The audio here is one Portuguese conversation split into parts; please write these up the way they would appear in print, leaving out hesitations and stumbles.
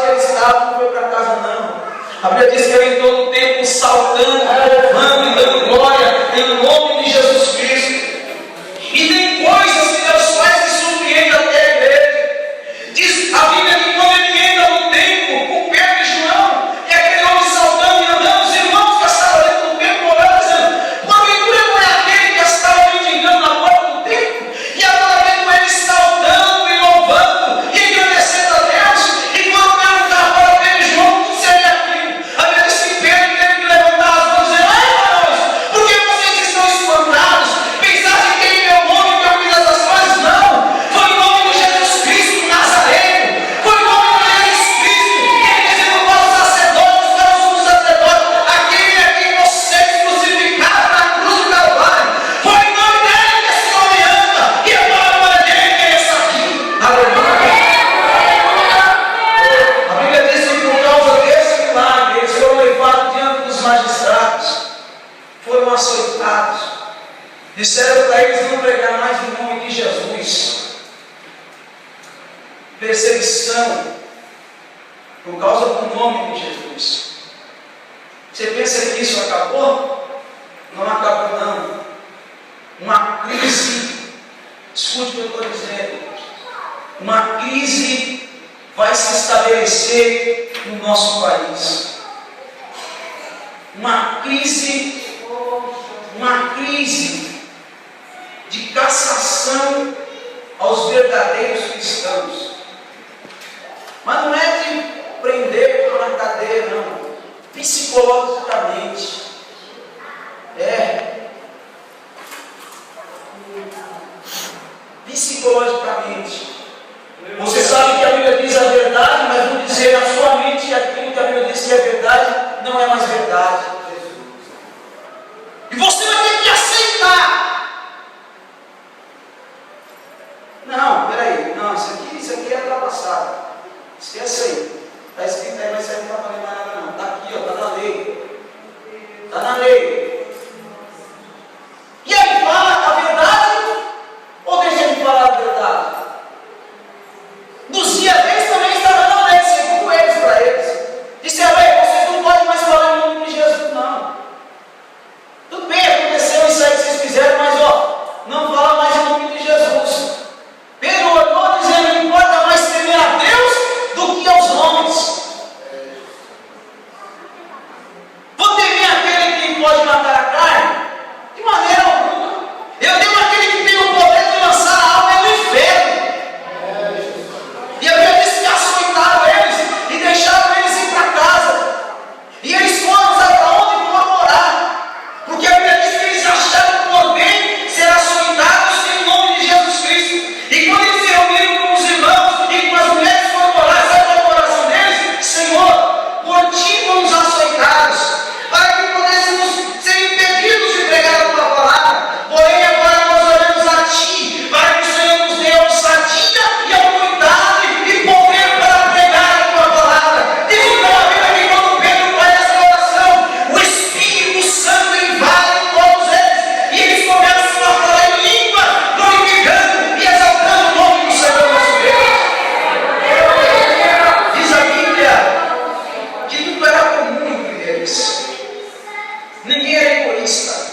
que ele estava, não foi para casa não. A Bíblia diz que ele em todo o tempo saltando, louvando e dando glória em nome de Jesus Cristo. E tem coisas que Deus faz que surpreende até a igreja. Diz a Bíblia que quando ele entra no templo, com Pedro e João, e aquele homem saltando e andando, os irmãos que estavam dentro do templo orando, dizendo: porventura não é aquele que estava mendigando na porta do templo? E agora vendo ele saltando e louvando e agradecendo a Deus. E quando perguntaram para Pedro e João o que seria aquilo, a Bíblia diz que Pedro teve que levantar as mãos e dizer: ai, irmãos, por que vocês estão espantados? Pensaram que tem meu nome que eu fiz essas coisas? Não! Foi o nome de Jesus Cristo Nazareno. Foi o nome de Jesus Cristo que ele dizendo para os sacerdotes, para os sumos sacerdotes: aquele a quem vocês crucificaram na cruz do Calvário. Foi o nome dele que esse homem anda. E agora a glória dele que ele está aqui. Aleluia! A Bíblia diz que por causa desse milagre, eles foram levados diante dos magistrados, foram açoitados, disseram para eles não pregar mais em nome de Jesus. Perseguição por causa do nome de Jesus. Você pensa que isso acabou? Não acabou não. Uma crise, escute o que eu estou dizendo, uma crise vai se estabelecer no nosso país. Uma crise de cassação aos verdadeiros cristãos. Mas não é de prender por uma cadeia, não. Psicologicamente. Psicologicamente. Você sabe que a Bíblia diz a verdade, mas não dizer na sua mente aquilo que a Bíblia diz que é verdade, não é mais verdade. E você vai ter que aceitar. Não, peraí, não, isso aqui é ultrapassado. Esquece aí. Está escrito aí, mas isso aí não está valendo mais nada não. Está aqui, está na lei. Está na lei. E aí, fala a verdade ou deixa de falar a verdade? Nos dias deles também estava na lei, segundo eles para eles. Disseram: vocês não podem mais falar em nome de Jesus, não. Tudo bem, aconteceu isso aí que vocês fizeram, mas não fala mais em nome de Jesus. Pedro orou dizendo: não importa mais temer a Deus do que aos homens. Vou temer aquele que pode matar a carne? De maneira alguma. Eu tenho aquele que tem o poder de lançar a alma no inferno. E a Bíblia diz que açoitaram eles e deixaram eles ir para casa. E eles foram, sabe para onde? Foram orar. Porque a Bíblia diz que eles acharam por bem ser açoitados em nome de Jesus Cristo. E quando eles se reuniram com os irmãos e com as mulheres foram orar, sabe qual é o coração deles? Senhor, por ti fomos açoitados, para que pudéssemos ser impedidos de pregar a tua palavra. Porém, agora nós oramos a ti, para que o Senhor nos dê a ousadia e autoridade e poder para pregar a tua palavra. Diz então a Bíblia que quando Pedro faz essa oração, o Espírito Santo invade todos eles, e eles começam a falar em língua, glorificando e exaltando o nome do Senhor nosso Deus. Diz a Bíblia que tudo era comum entre eles. Ninguém era egoísta.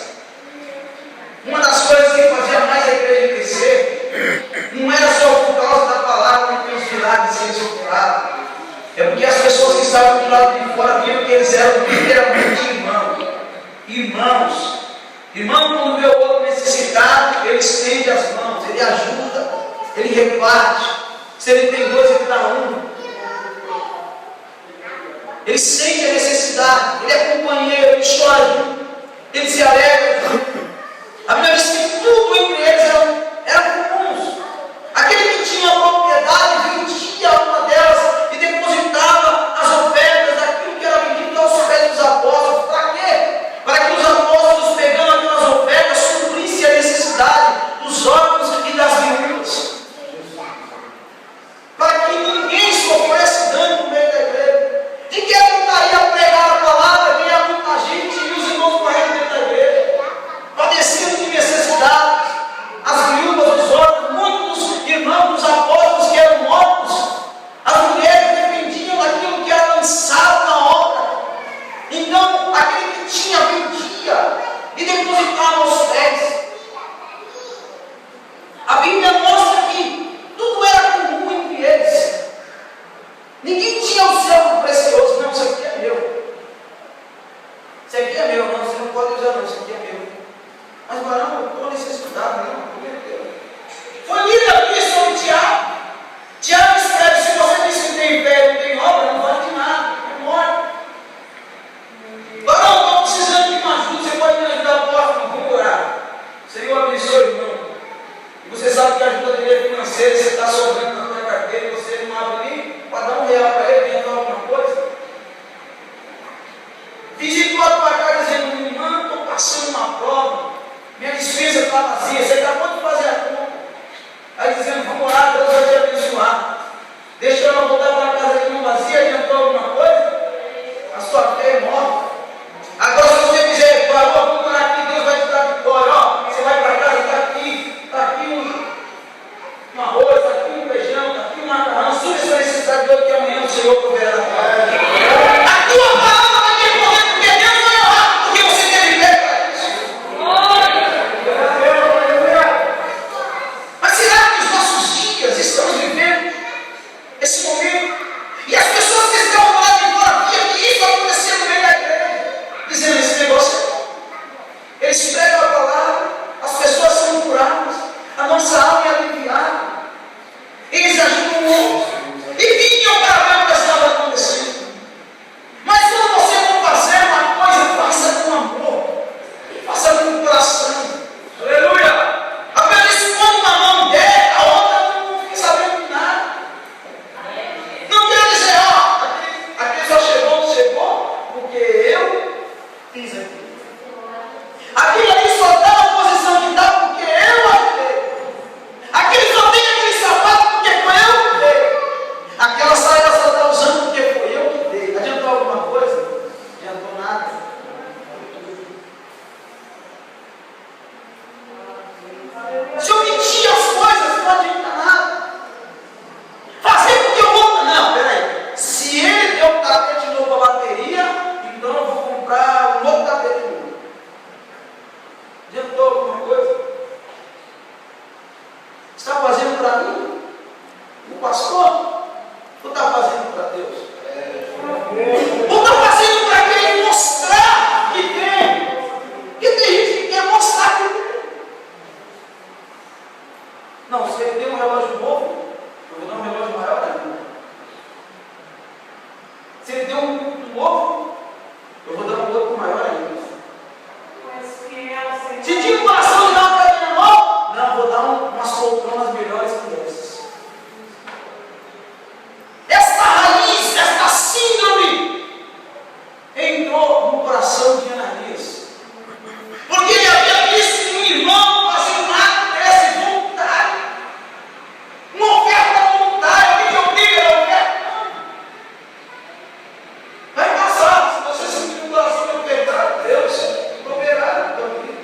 Uma das coisas que fazia mais a igreja crescer não era só por causa da palavra que os milagres se operavam. É porque as pessoas que estavam do lado de fora viram que eles eram literalmente irmãos. Irmão, quando vê o outro necessitado, ele estende as mãos, ele ajuda, ele reparte. Se ele tem dois, ele dá um. Ele sente a necessidade, ele é companheiro, ele chora junto, ele se alegra junto. A Bíblia diz que tudo entre eles eram comuns. Aquele que tinha propriedade vendia uma delas e depositava as ofertas daquilo que era vendido aos pés dos apóstolos. Para quê? Para que os apóstolos, pegando aquelas ofertas, suprissem a necessidade dos órfãos e das viúvas. Para que ninguém sofresse dano no meio da igreja. De que adiantaria pregar a palavra, ganhar muita gente e os irmãos correndo dentro da igreja, padecendo de necessidade, as sua necessidade hoje, que amanhã o Senhor proverá. A tua palavra vai ter poder, porque Deus vai orar, porque você teve fé para isso. Mas será que os nossos dias estamos vivendo esse momento? E as pessoas que estão lá de fora, que isso aconteceu no meio da igreja, dizendo esse negócio é bom. Eles pregam a palavra, as pessoas são curadas, a nossa alma é aliviada. Eles ajudam o outro e vinham para ver o que estava acontecendo. Mas quando você for fazer uma coisa, faça com amor, faça com o coração. Aleluia! Apenas põe uma mão dela, a outra não fica sabendo de nada. Não quer dizer, ó, aquele só chegou, porque eu fiz aquilo. Aquilo ali só está na posição que está porque eu ajudei. Aquele só tem aquele sapato porque foi eu que dei. Aquela saia só está usando porque foi eu que dei. Adiantou alguma coisa? Adiantou nada. Se omitir as coisas, não adianta nada. Fazer porque o outro. Não, peraí. Se ele deu um tapete novo para a bateria, então eu vou comprar um novo tapete novo. Adiantou alguma coisa? Está fazendo para mim? O pastor? Ou está fazendo para Deus? Ou está fazendo para quem mostrar que tem? Porque tem gente que quer mostrar que tem. Não, se ele tem um relógio novo, eu vou dar um relógio maior ainda. Se ele deu um novo, eu vou dar um outro maior ainda. Se tinha um coração de dar uma cadeira nova, não, vou dar umas poltronas melhores que essas. Esta raiz, esta síndrome entrou no coração de Ananias. Porque ele havia visto que um irmão fazia um ato desse voluntário. Uma oferta voluntária, alguém que obriga a oferta. Vai passar, se você sentir um coração de ofertar a Deus, proverá da tua vida.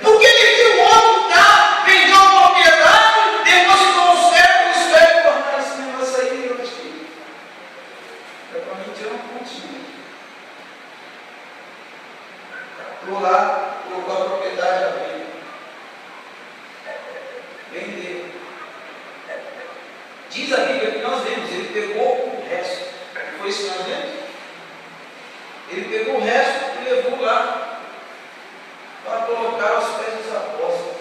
Porque ele viu o outro cá, vendeu a propriedade, depositou os velhos tornaram esse negócio aí, eu acho que é para mim tirar um pontinho. Vou lá, colocou a propriedade à venda. Vendeu. Diz a Bíblia que nós vemos, ele pegou o resto. Foi isso que nós vemos? Ele pegou o resto e levou lá para colocar aos pés dos apóstolos.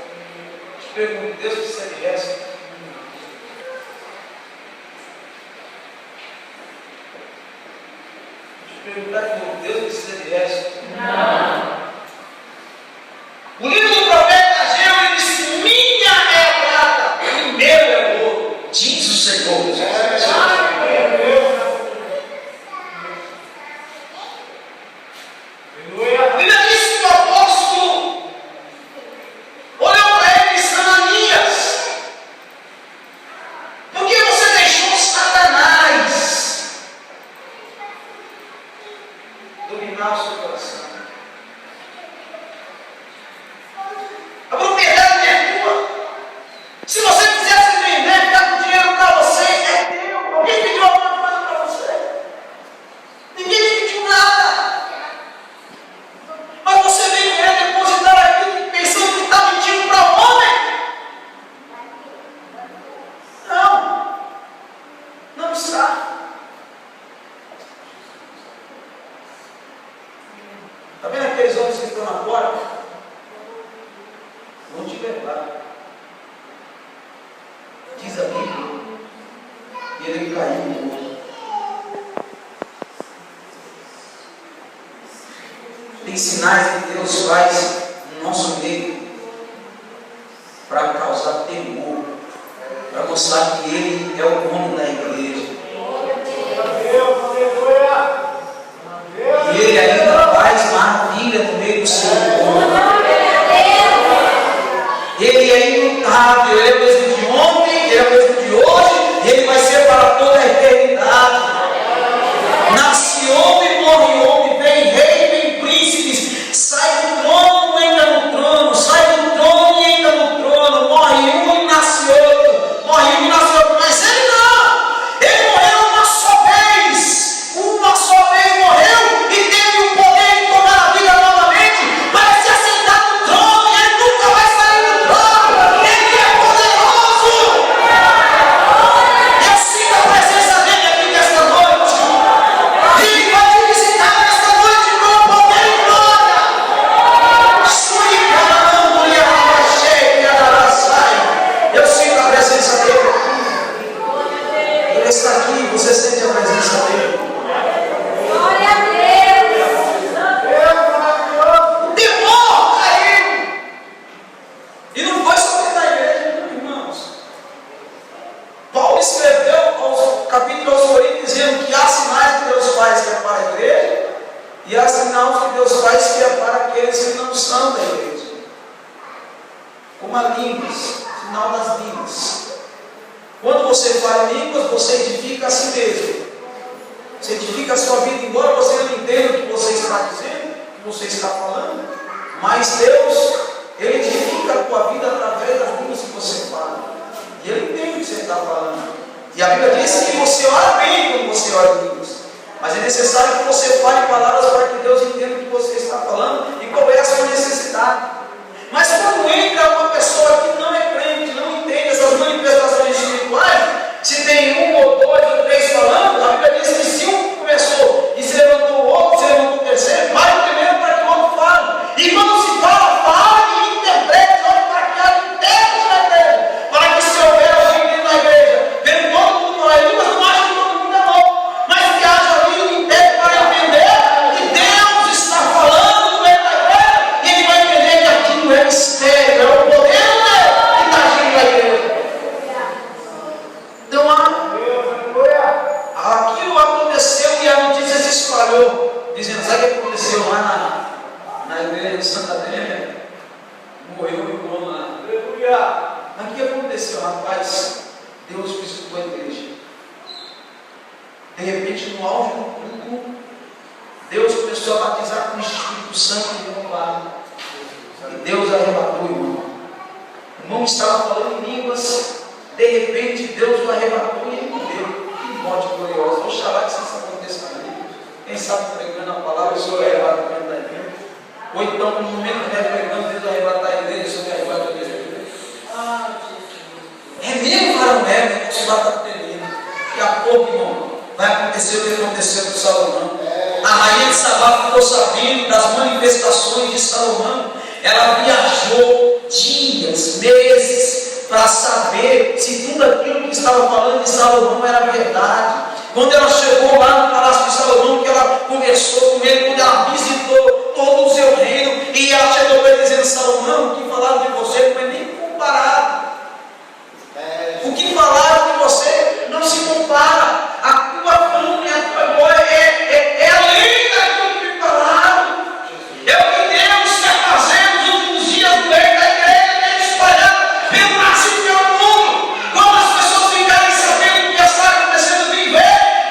Te pergunto, Deus precisa de resto? Te perguntar de novo, Deus precisa de resto? Não. O livro do profeta Ageu, ele disse: minha é a prata, e meu é o ouro, diz o Senhor. Ele disse que o apóstolo olhou para ele e disse: Ananias, por que você deixou Satanás dominar o seu coração? A propriedade é tua. Se você quisesse vender, ficar com dinheiro para você, é teu. Alguém pediu alguma coisa para você? Ninguém te pediu nada. Mas você vem querer depositar aqui pensando que está mentindo para o homem? Não. Não está. Está vendo aqueles homens que estão na porta? Vão te levar. Diz a Bíblia. E ele caiu morto. Tem sinais que Deus faz no nosso meio para causar temor, para mostrar que Ele é o dono da igreja. E Ele ainda faz maravilha no meio do seu povo. Ele é imutável, Ele é o mesmo de ontem, Ele é o mesmo de hoje, e Ele vai ser para toda a eternidade. Nasce homem, morre homem, vem rei, vem príncipes, sai do trono, entra no trono, sai do trono e entra no trono, morre um e nasce outro, morre um e nasce outro, mas daqueles que não são da igreja. Como a línguas, sinal das línguas. Quando você fala em línguas, você edifica a si mesmo. Você edifica a sua vida, embora você não entenda o que você está dizendo, o que você está falando. Mas Deus, Ele edifica a tua vida através das línguas que você fala. E Ele entende o que você está falando. E a Bíblia diz que você ora bem quando você ora em línguas. Mas é necessário que você fale palavras para que Deus entenda o que você está falando e qual é a sua necessidade. Mas quando entra uma pessoa que não é crente, não entende essas manifestações espirituais, se tem um ou dois ou três falando, a Bíblia diz que se um começou e se levantou o outro, se levantou o terceiro, vai o primeiro para que o outro fale. E quando se fala, fala e interprete, olhe para que haja intérprete na igreja, para que se houver alguém dentro da igreja, vendo todo mundo falar em línguas, não acha que todo mundo é louco, mas que haja ali um intérprete para entender que Deus está falando no meio da igreja, e ele vai entender que aquilo é mistério, é o poder de Deus que está agindo na igreja. Então, aquilo aconteceu e a notícia se espalhou, dizendo: sabe o que aconteceu lá na igreja de Santa Adélia? Morreu o irmão lá. Mas o que aconteceu, rapaz? Deus visitou a igreja. De repente, no auge do culto, Deus começou a batizar com o Espírito Santo e irmão lá. E Deus arrebatou o irmão. O irmão estava falando em línguas. De repente, Deus o arrebatou e ele morreu. Que morte gloriosa. Oxalá que isso aconteça na igreja. Quem sabe pregando a palavra, o Senhor arrebata dentro da igreja. Ou então, no momento que nós pregando, Deus arrebatar a igreja, o Senhor arrebata a igreja. É mesmo, cara, não é? Você vai estar tremendo. Daqui a pouco, irmão, vai acontecer o que aconteceu com Salomão. A rainha de Sabá ficou sabendo das manifestações de Salomão. Ela viajou dias, meses, para saber se tudo aquilo que estava falando de Salomão era verdade. Quando ela chegou lá no palácio de Salomão, que ela conversou com ele, quando ela visitou todo o seu reino, e ela chegou para ele dizendo: Salomão, o que falaram de você não é nem comparado. O que falaram de você não se compara. A tua fama e a tua glória é além daquilo que me falaram. É o que Deus quer fazer nos últimos dias no meio da igreja, quer espalhar pelo Brasil e pelo mundo. Quando as pessoas ficarem sabendo o que está acontecendo,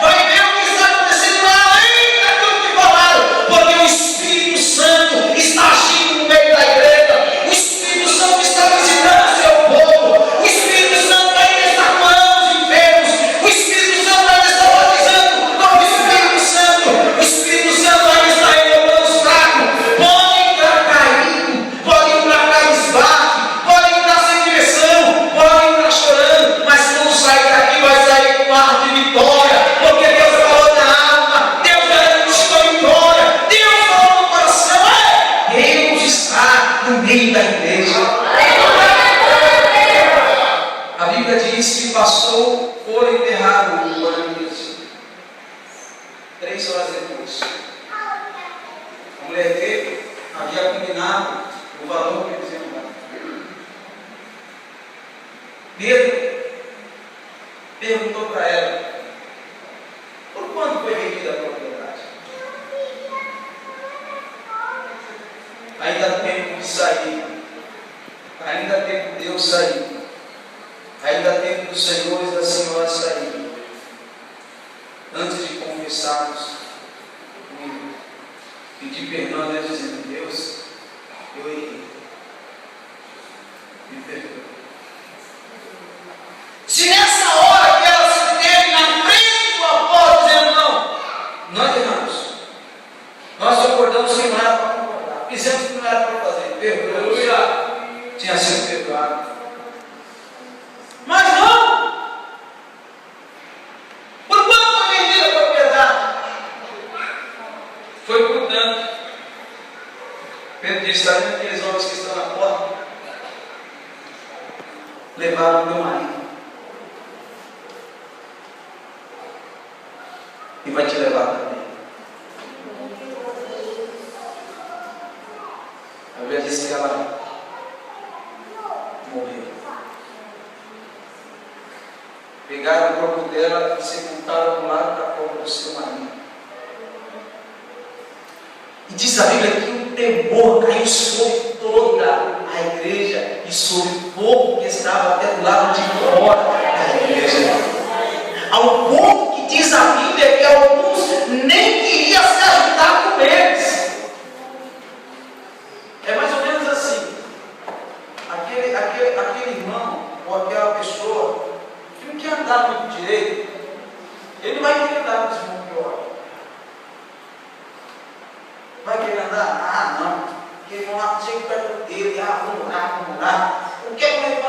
vai ver o que está acontecendo além daquilo que falaram, porque o Espírito Santo está agindo no meio da igreja. O Espírito Santo está visitando o seu povo. O Espírito Santo ainda está curando os enfermos. O Espírito Santo ainda está batizando com o Espírito Santo. O Espírito Santo ainda está renovando os fracos. Podem entrar caído, podem entrar cabisbaixo, podem entrar sem direção, podem entrar chorando, mas quando sair daqui vai sair com ar de vitória, porque Deus falou na alma, Deus garantiu a vitória, Deus falou no coração. Deus está no meio da igreja. A Bíblia diz que passou, foi enterrado o Ananias. 3 horas depois, a mulher veio, havia combinado o valor que eles iam dar. Pedro perguntou para ela: por quanto foi vendida a propriedade? Ainda há tempo de sair, ainda há tempo de Deus sair, ainda há tempo dos senhores e das senhoras saírem, antes de confessarmos comigo, pedir perdão a Deus, dizendo: Deus, eu errei, me perdoa. Se nessa hora que ela se teve na frente do apóstolo dizendo: não, nós erramos, nós concordamos sem nada para concordar, fizemos o que não era para fazer, perdoa, tinha sido perdoado. Mas não! Por quanto foi vendida a propriedade? Foi por tanto. Pedro disse: está vendo aqueles homens que estão na porta? Levaram o meu marido. E vai te levar também. A Bíblia diz que ela morreu. Pegaram o corpo dela e sepultaram do lado da cova do seu marido. E diz a Bíblia que temor caiu sobre toda a igreja e sobre o povo que estava até do lado de fora da igreja. Ao ponto que diz a Bíblia que alguns nem queriam se ajudar com eles. É mais ou menos assim. Aquele irmão ou aquela pessoa que não quer andar muito direito, ele não vai querer andar com esse irmão pior. Vai querer andar? Ah, não. Porque vão lá, chega perto dele, vamos lá. Não quer comer